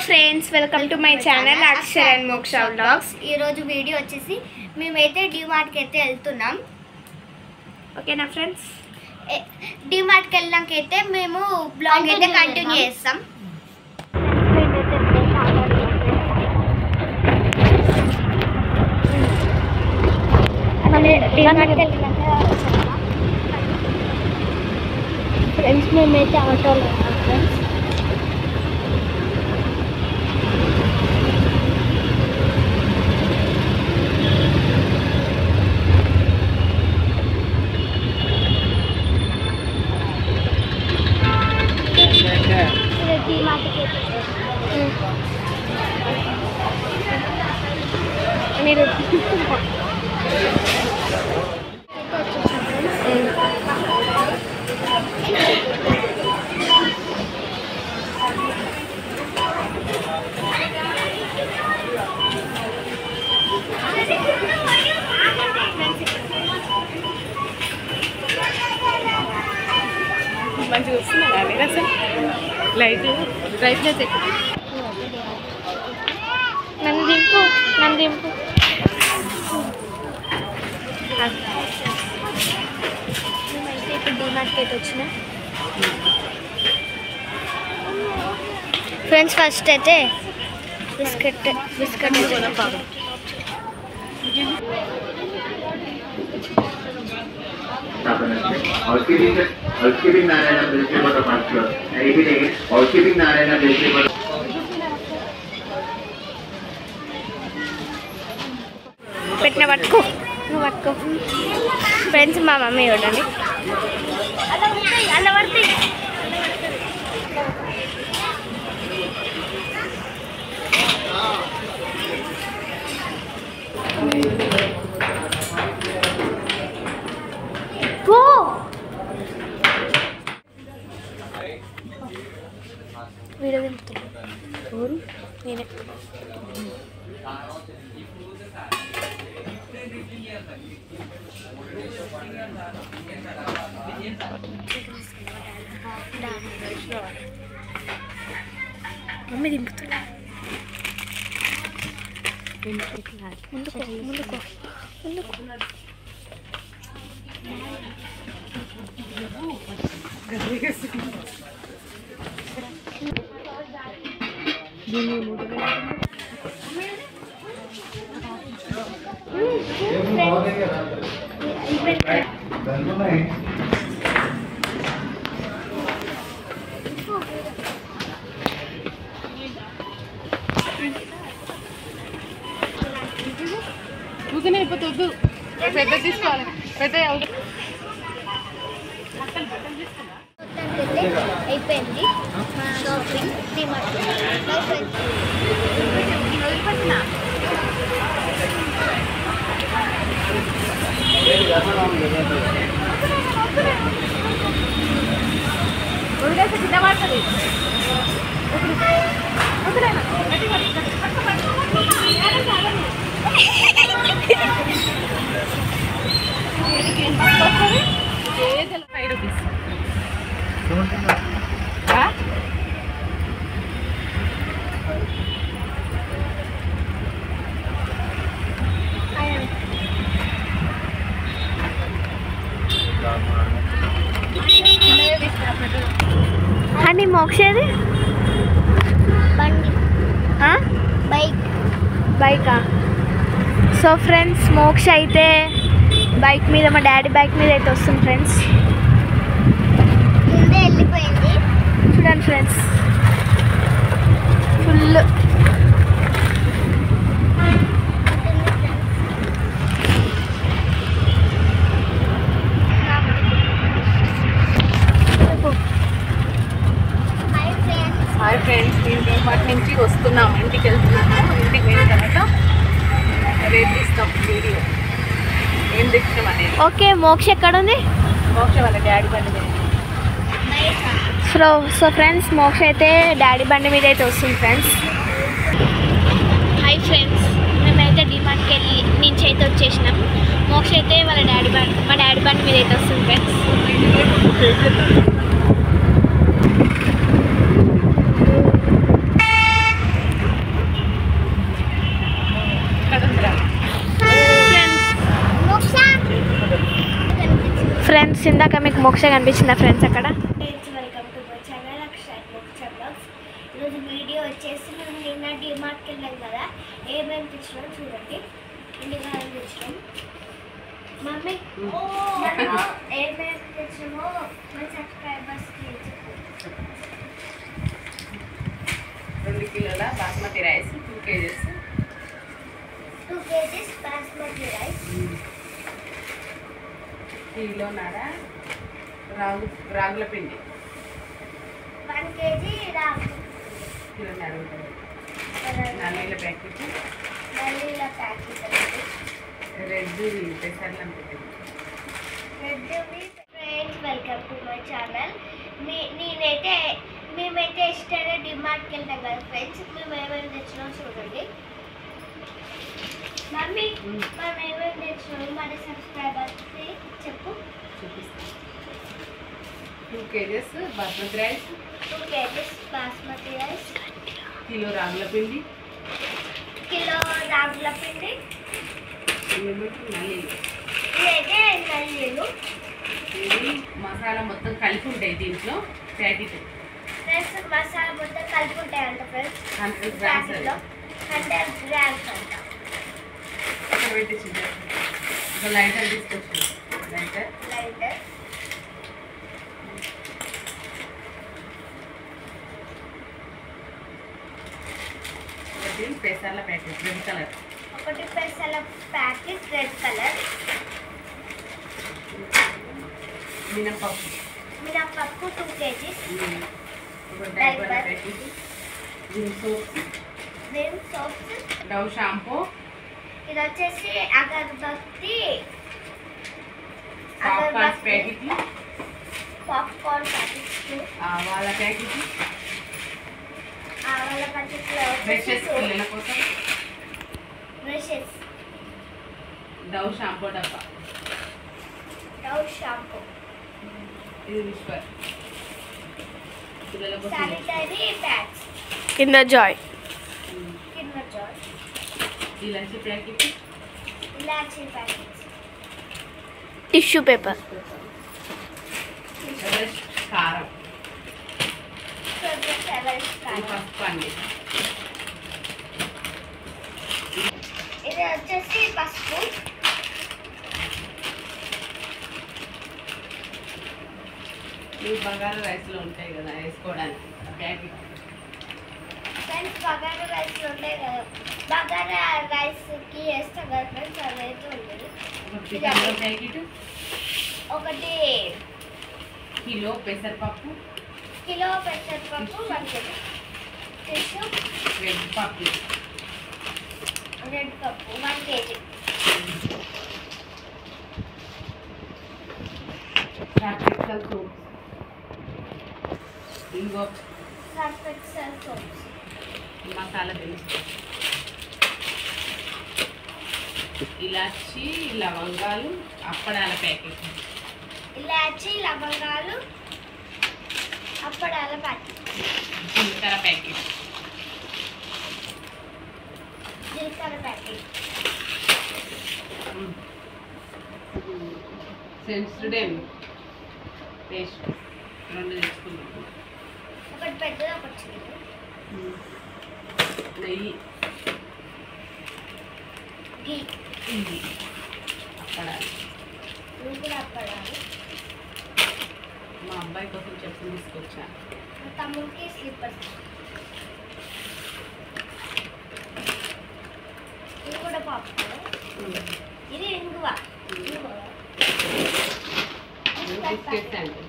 Friends, welcome to my channel Akshar and Moksha vlogs. ఈ రోజు video వచ్చేసి మేమైతే డిమార్ట్కి అయితే వెళ్తున్నాం. ఓకేనా ఫ్రెండ్స్? డిమార్ట్కి వెళ్ళాకైతే మేము బ్లాగ్ అయితే కంటిన్యూ చేస్తాం. ఫ్రెండ్స్ మేమైతే ఆటోలో ఉన్నాం ఫ్రెండ్స్. మీరు మంచిగా వస్తుంది అసలు లైట్ బ్రైట్నెస్ ఎక్కువ. నన్ను దింపు మేమైతే ఇప్పుడు డిమార్ట్కి అయితే వచ్చిన ఫ్రెండ్స్. ఫస్ట్ అయితే biscuit Housekeeping Narayana Military Board of First Floor. I repeat again, Housekeeping Narayana Military Board. పెట్టిన పట్టుకో, నువ్వు పట్టుకో. ఫ్రెండ్స్, మా మమ్మీ చూడండి అలా పడుతుంది. వీడియో వెళ్తున్నా నేనే మమ్మీ దింపుతున్నా. ముందుకో ఊకనే అయిపోతుంది. పెద్ద తీసుకోవాలి, పెద్ద అయిపోయింది షాపింగ్ డిమార్ట్. కింద పడుతుంది. ₹5. అని మోక్షేది బండి బైకా. సో ఫ్రెండ్స్, మోక్ష అయితే బైక్ మీద, మా డాడీ బైక్ మీద అయితే వస్తుంది ఫ్రెండ్స్. ముందే వెళ్ళిపోయింది చూడండి ఫ్రెండ్స్, ఫుల్ హాయ్ ఫ్రెండ్స్. మేము డిమార్ట్ నుంచి వస్తున్నాము, ఇంటికి వెళ్తున్నాము. ఇంటికి వెళ్ళిన తర్వాత రేపు తీస్తాం వీడియో ఏం తెచ్చినాం అనేది. ఓకే, మోక్ష ఎక్కడ ఉంది? మోక్ష వాళ్ళ డాడీ బండి మీద. సో ఫ్రెండ్స్, మోక్ష అయితే డాడీ బండి మీద అయితే వస్తుంది ఫ్రెండ్స్. హాయ్ ఫ్రెండ్స్, మేమైతే డిమార్ట్కి నుంచి అయితే వచ్చేసినాం. మోక్ష అయితే వాళ్ళ మా డాడీ బండి మీద అయితే వస్తుంది ఫ్రెండ్స్. వచ్చేదాకా మీకు మోక్ష కనిపించిందా ఫ్రెండ్స్ అక్కడ? Welcome to my channel Akshay మోక్ష బ్లాగ్స్. ఈరోజు వీడియో వచ్చేసి మేము నిన్న డిమార్ట్కి వెళ్ళాం కదా, ఏమేమి తెచ్చినాం చూడండి. ఇండిగా తెచ్చినాం. మమ్మీ ఏమేమి తెచ్చినామో మా సబ్స్క్రైబర్స్కి చెప్పు. 2 కిలోల basmati rice, 2 kgs 2 kgs basmati rice, కిలోన్నర రాగుల పిండి, 1 kg రాగు, కిలోన్నర ఉంటుంది. నల్లీల ప్యాకెట్, నల్లీల ప్యాకెట్ అనేది, రెడ్ పెసర్లం పెట్టింది. Friends welcome to my channel. మేమైతే ఇష్టంగా డిమార్ట్కి వెళ్తాం కదా ఫ్రెండ్స్. మేము ఏమేమి తెచ్చినాం చూడండి. మమ్మీ మనం ఏమేమి తెచ్చినాం మన సబ్స్క్రైబర్స్కి చెప్పు. చూపిస్తాను. 2 kgs basmati rice, 2 kgs basmati rice, కిలో రాగుల పిండి, కిలో రాగుల పిండి, నల్లీలు. ఇదైతే నల్లీలు. ఇది మసాలా మొత్తం కలిపి ఉంటాయి దీంట్లో. ప్యాకెట్ ఫ్రెండ్స్ మసాలా మొత్తం కలిపి ఉంటాయంట ఫ్రెండ్స్. 100 grams. ప్యాకెట్లో 100 grams అంట. అక్కడ పెట్టేసి ఒక లైటర్ తీసుకొచ్చి లైటర్, లైటర్, ఒకటి పెసర్ల ప్యాకెట్ రెడ్ కలర్, ఒకటి పెసల ప్యాకెట్ రెడ్ కలర్, మినపప్పు, మినపప్పు 2 kgs, ఒక diaper packet, Vim soaps, Vim soaps, Dove shampoo, ఇది వచ్చేసి అగరబత్తి, పాప్కార్న్ ప్యాకెట్, పాప్కార్న్ ప్యాకెట్స్, ఆవాల ప్యాకెట్, ఆవాల ప్యాకెట్లో బ్రషెస్ పిల్లల కోసం, బ్రషెస్, డవ్ షాంపూ డబ్బా, డవ్ షాంపూ, ఇది విస్పర్ పిల్లల కోసం, శానిటరీ ప్యాడ్స్, కింద జాయ్, కింద జాయ్, ఇలాచి ప్యాకెట్, ఇలాచీ ప్యాకెట్స్, టిష్యూ పేపర్, ఎవరెస్ట్ కారం, ఇది పసుపు అండి. ఇది వచ్చేసి పసుపు, ఇవి బగారా రైస్లో ఉంటాయి కదా వేసుకోవడానికి ప్యాకెట్. ఫ్రెండ్స్ బగారా రైస్ ఉంటాయి కదా, బగారా రైస్కి వేస్తాం కదా ఫ్రెండ్స్, అదైతే ఉంది. ఒక చికెన్లో ప్యాకెట్, ఒకటి కిలో పెసరపప్పు, కిలో పెసరపప్పు, 1 kg టిష్యూ, రెడ్ పప్పు, రెడ్ పప్పు 1 kg, సాఫ్రిక్సల్ సోప్స్, ఇంకో సర్ఫ్ ఎక్సెల్ సోప్స్, మసాలా తెలుసు, ఇలాచి లవంగాలు, అప్పడాల ప్యాకెట్, ఇలాచి లవంగాలు, అప్పడాల ప్యాకెట్, జీలకర్ర ప్యాకెట్, జీలకర్ర ప్యాకెట్, సెన్సిడెన్ పేస్ట్ 2 తెచ్చుకున్నాం, ఒకటి పెద్దది ఒకటి చిన్నది, నెయ్యి, గీ, ఇది అప్పడాలు. ఇవి కూడా అప్పడాలు. మా అబ్బాయి కోసం చెప్పులు తీసుకొచ్చాను. మా తమ్ముడికి స్లిప్పర్స్. ఇది కూడా పాప్కార్న్. ఇది ఇంగువ. బిస్కెట్స్ అండి,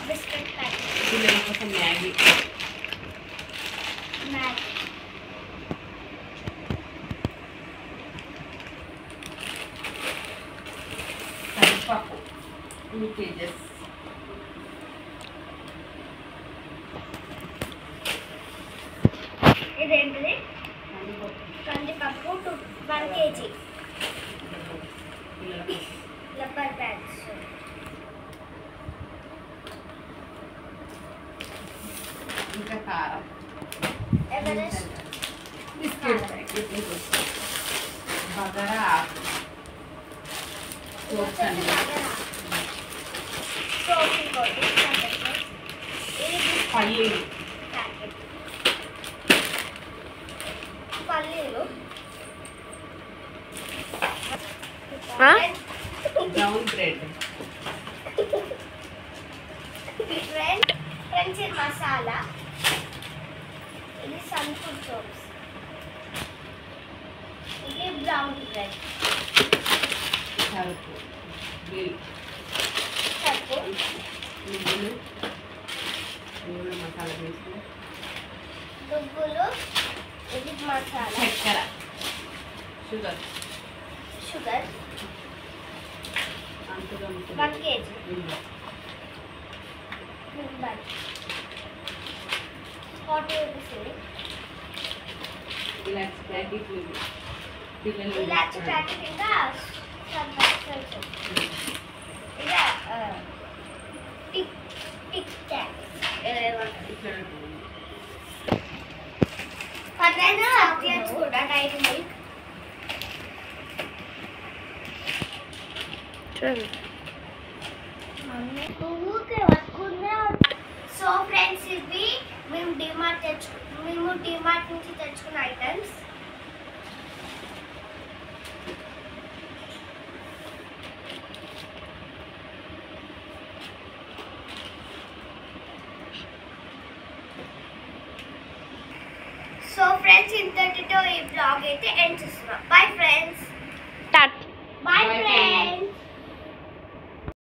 బిస్కెట్ ప్యాకెట్, పిల్లల కోసం మ్యాగీ, మ్యాగీ, కందిపప్పు 2 kgs, ఇదేంటిది కందిపప్పు 1 kg, పిల్లల కోసం రబ్బర్ బ్యాండ్స్, ఇంకా కారం, ఎవరెస్ట్ బిస్కెట్ ప్యాకెట్, బగారా ఆకు, సోప్స్ అండి. సోప్ ఇంకోటి పల్లీలు పల్లీలు బ్రౌన్ బ్రెడ్ ఫ్రెండ్స్ ఇది మసాలా, ఇది సన్ఫుడ్ సోప్స్, ఇది బ్రౌన్ బ్రెడ్, సరుకు సర్పు, నువ్వులు మసాలా వేసి దువ్వులు, ఇది మసాలా, చక్కెర sugar sugar 1 kg, milk 40 rupees ఇది. ఇలాచి ప్యాకెట్ పిల్లలు ఇలాచి ప్యాకెట్ ఇంకా తెలుసు. ఇక టిక్ ట్యాక్ చాక్లెట్స్ కూడా డైరీ మిల్క్. సో ఫ్రెండ్స్ ఇవి మేము డిమార్ట్ నుంచి తెచ్చుకున్న ఐటమ్స్. సో ఫ్రెండ్స్ ఇంతటితో ఈ బ్లాగ్ అయితే ఎండ్ చేస్తున్నాం. Bye friends. టాట్ బై ఫ్రెండ్స్.